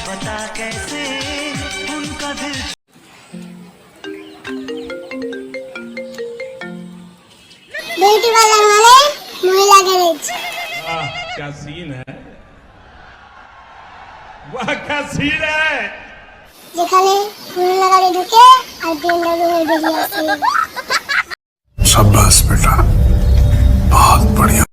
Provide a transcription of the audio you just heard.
बता कैसे उनका दिल। ब्यूटी पार्लर মানে মহিলা গ্যারেজ। वाह क्या सीन है, वाह क्या सीन है। যেখানে মহিলা গাড়ি ঢুকে আর বিএমডব্লিউ হয়ে বেরিয়ে আসে। शाबाश बेटा, बहुत बढ़िया।